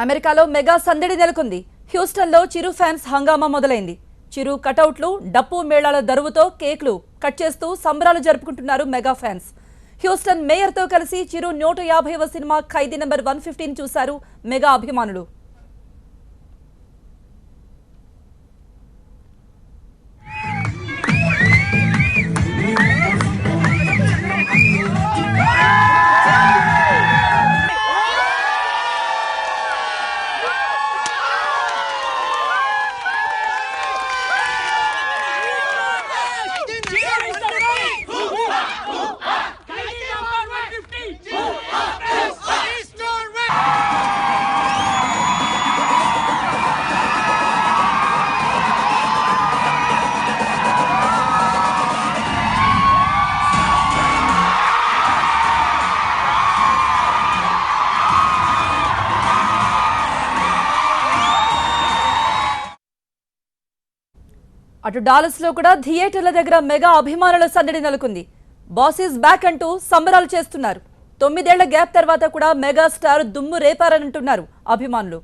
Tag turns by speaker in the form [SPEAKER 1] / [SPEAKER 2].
[SPEAKER 1] అమెరికాలో మెగా సందడి నెలకొంది. హ్యూస్టన్లో చిరు ఫ్యాన్స్ హంగామా మొదలైంది. చిరు కటౌట్లు, డప్పు మేళాల దరువుతో కేక్లు కట్ చేస్తూ సంబరాలు జరుపుకుంటున్నారు మెగా ఫ్యాన్స్. హ్యూస్టన్ మేయర్తో కలిసి చిరు 150వ సినిమా ఖైదీ నెంబర్ 115 చూశారు మెగా అభిమానులు. అటు డాలస్ లో కూడా థియేటర్ల దగ్గర మెగా అభిమానుల సందడి నెలకొంది. బాస్ ఈజ్ బ్యాక్ అంటూ సంబరాలు చేస్తున్నారు. 9 ఏళ్ల గ్యాప్ తర్వాత కూడా మెగా స్టార్ దుమ్ము రేపారంటున్నారు అభిమానులు.